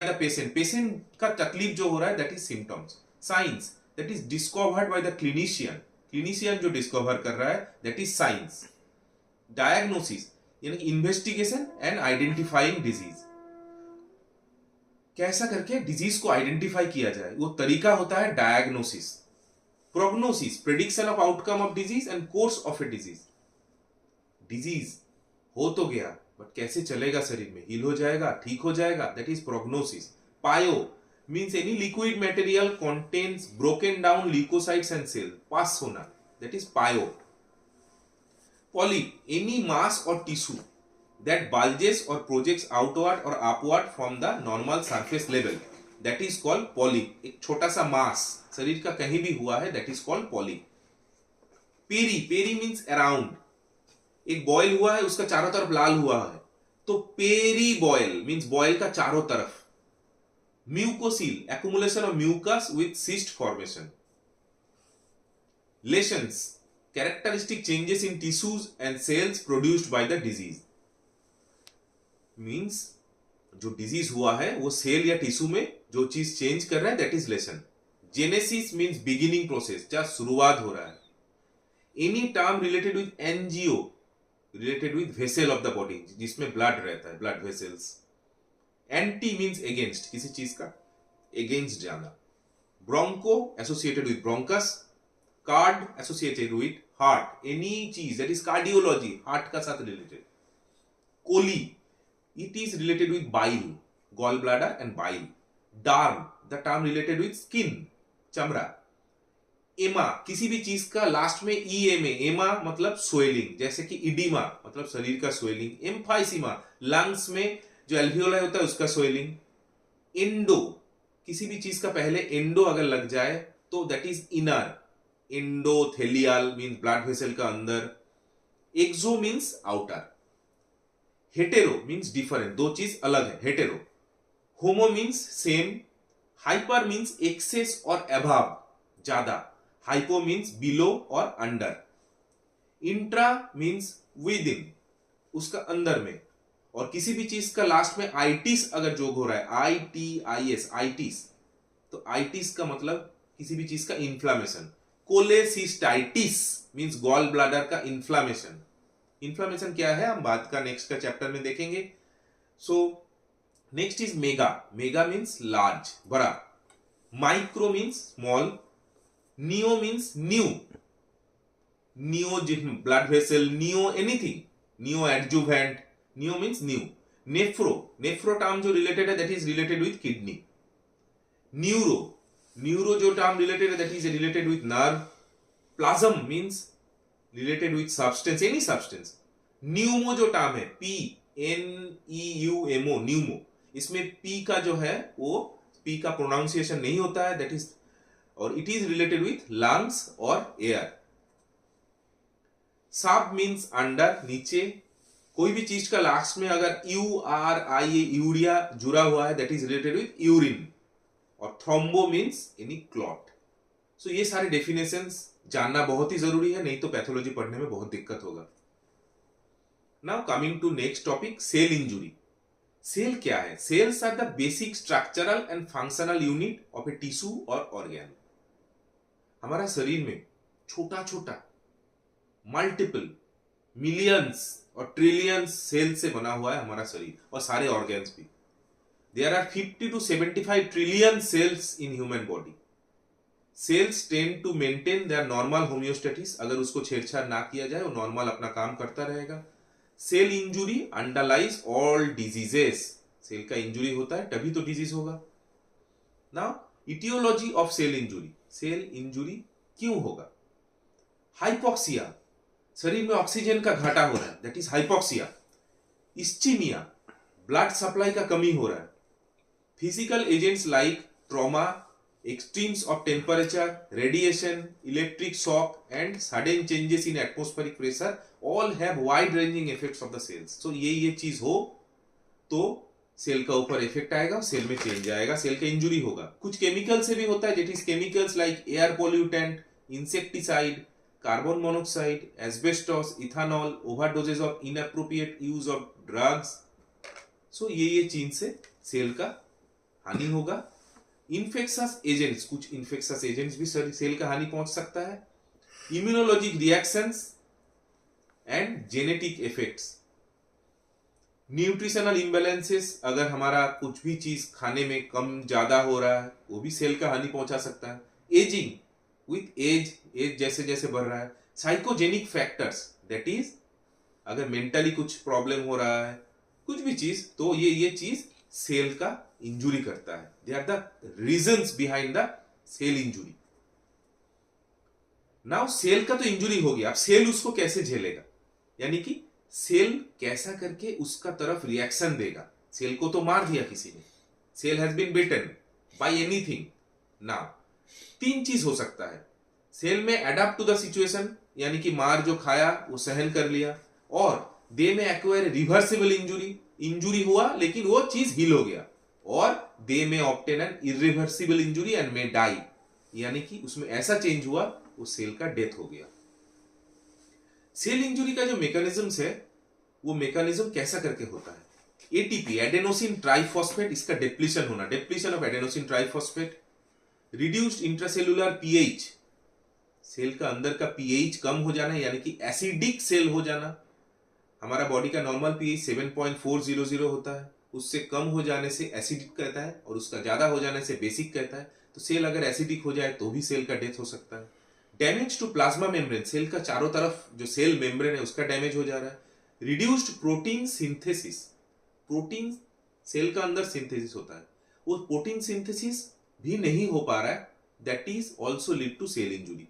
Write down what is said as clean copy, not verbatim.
The patient, patient का तकलीफ जो हो रहा है that is symptoms. Science that is discovered by the clinician, clinician जो डिस्कवर कर रहा है दैट इज साइंस. डायग्नोसिस यानी इन्वेस्टिगेशन एंड आइडेंटिफाइंग डिजीज, कैसा करके डिजीज को आइडेंटिफाई किया जाए वो तरीका होता है diagnosis. Prognosis prediction of outcome of disease and course of a disease. Disease हो तो गया बट कैसे चलेगा शरीर में, हील हो जाएगा, ठीक हो जाएगा, that is prognosis. Pyo means any liquid material contains broken down leucocytes and cell, pass होना, that is pyo. Polyp any mass or tissue that bulges or projects outward or upward from the normal surface level, that is called polyp. एक छोटा सा मास शरीर का कहीं भी हुआ है that is called polyp. Peri, peri means around, एक बॉयल हुआ है उसका चारों तरफ लाल हुआ है तो पेरी बॉयल मीन्स बॉयल का चारों तरफ. Mucocele accumulation of mucus with cyst formation. Lesions characteristic changes in tissues and cells produced by the disease. Means जो डिजीज हुआ है वो सेल या टिश्यू में जो चीज चेंज कर रहा है that is lesion. Genesis means beginning process, जहां शुरुआत हो रहा है. Any term related with angio, related with vessel of the body जिसमें ब्लड रहता है, blood vessels. Anti means against, किसी चीज का अगेंस्ट जाना. Broncho associated with bronchus. Card associated with heart, any चीज दैट इज कार्डियोलॉजी, हार्ट का साथ related. Chole it is related with bile, gallbladder and bile. Derm the term related with skin, चमड़ा. एमा किसी भी चीज का लास्ट में ई एम, एमा मतलब स्वेलिंग, जैसे कि इडीमा मतलब शरीर का स्वेलिंग. एम्फाइसीमा लंग्स में जो एल्वियोलाई होता है उसका स्वेलिंग. एंडो किसी भी चीज का पहले एंडो अगर लग जाए तो that is inner. Endothelial means blood vessel का अंदर. Exo means outer. Hetero means different, दो चीज अलग है, hetero. Homo means same. Hyper means excess और अभाव, ज्यादा. हाइपो मीन्स बिलो और under. Intra means within, उसका अंदर में. और किसी भी चीज का लास्ट में आइटिस अगर जोग हो रहा है, I T I S, itis, तो आइटिस का मतलब किसी भी चीज का inflammation. Cholecystitis means gall bladder का इंफ्लामेशन. इन्फ्लामेशन क्या है हम बात का नेक्स्ट का चैप्टर में देखेंगे. So next is mega, mega means large, बड़ा. Micro means small. Neo means new, neo blood vessel, neo anything, neo adjuvant, neo means new. Nephro, nephro term जो रिलेटेड है that is related with kidney. Neuro, neuro जो term related है that is related with nerve. Plasm means related with substance, any substance. Pneumo जो term है, P N E U M O, pneumo, इसमें P का जो है वो P का प्रोनाउंसिएशन नहीं होता है, दैट इज, और it is related with lungs और एयर. सब मीन्स अंडर, नीचे. कोई भी चीज का लास्ट में अगर you are I A, urea जुड़ा हुआ है that is related with urine. और थ्रोम्बो मीन्स एनी क्लॉट. सो ये सारे डेफिनेशंस जानना बहुत ही जरूरी है, नहीं तो पैथोलॉजी पढ़ने में बहुत दिक्कत होगा. Now coming to next topic, cell injury. Cell क्या है? Cells are the basic structural and functional unit of a tissue और ऑर्गन. हमारा शरीर में छोटा छोटा मल्टीपल मिलियंस और ट्रिलियंस सेल से बना हुआ है हमारा शरीर और सारे ऑर्गन्स भी. There are 50 to 75 trillion cells in human body. Cells tend to maintain their normal homeostasis, अगर उसको छेड़छाड़ ना किया जाए वो नॉर्मल अपना काम करता रहेगा. Cell injury underlies all diseases, cell का इंजुरी होता है तभी तो डिजीज होगा. Now etiology of cell injury, cell injury क्यों होगा? हाइपोक्सिया, शरीर में ऑक्सीजन का घाटा हो रहा है that is hypoxia. Ischaemia, blood supply का कमी हो रहा है. Physical agents like trauma, extremes of temperature, radiation, electric shock and sudden changes in atmospheric pressure all have wide ranging effects of the cells. So ये चीज हो तो cell का ऊपर इफेक्ट आएगा, सेल में चेंज आएगा, सेल का इंजुरी होगा. कुछ केमिकल से भी होता है, जेट is chemicals like air pollutant, insecticide, carbon monoxide, asbestos, ethanol, overdoses of inappropriate use of drugs. So ये चीज से सेल का हानि होगा। इन्फेक्शस एजेंट्स, कुछ इन्फेक्शस एजेंट्स भी सेल का हानि पहुंच सकता है। Immunologic reactions and genetic effects. Nutritional imbalances, अगर हमारा कुछ भी चीज खाने में कम ज्यादा हो रहा है वो भी सेल का हानि पहुंचा सकता है। एजिंग, विथ एज जैसे जैसे बढ़ रहा है। साइकोजेनिक फैक्टर्स, दैट इज अगर मेंटली कुछ प्रॉब्लम हो रहा है कुछ भी चीज, तो ये चीज सेल का इंजुरी करता है। They are the reasons behind the cell injury. Now cell का तो इंजुरी हो गया, अब सेल उसको कैसे झेलेगा, यानी कि सेल कैसा करके उसका तरफ रिएक्शन देगा। सेल को तो मार दिया किसी ने, cell has been bitten by anything. Now तीन चीज हो सकता है, सेल में अडेप्ट टू द सिचुएशन, यानी कि मार जो खाया वो सहन कर लिया, और दे में एक्वायर रिवर्सिबल इंजुरी, इंजुरी हुआ लेकिन वो चीज हील हो गया, और they may obtain an irreversible injury and may die, यानी कि उसमें ऐसा चेंज हुआ वो सेल का डेथ हो गया। सेल इंजुरी का जो मैकेनिज्म्स है वो मैकेनिज्म कैसा करके होता है। एटीपी, एडेनोसिन ट्राइफॉस्फेट, इसका डिप्लीशन होना, depletion of adenosine triphosphate. Reduced intracellular pH, cell का अंदर का पीएच कम हो जाना, यानी कि एसिडिक सेल हो जाना। हमारा बॉडी का नॉर्मल पीएच 7.400 होता है, उससे कम हो जाने से एसिडिक कहता है और उसका ज्यादा हो जाने से बेसिक कहता है। तो सेल अगर एसिडिक हो जाए तो भी सेल का डेथ हो सकता है। Damage to plasma membrane, cell का चारों तरफ जो सेल मेम्ब्रेन है उसका डैमेज हो जा रहा है। Reduced protein synthesis, protein cell का अंदर सिंथेसिस होता है, वो प्रोटीन सिंथेसिस भी नहीं हो पा रहा है, that is also lead to cell injury.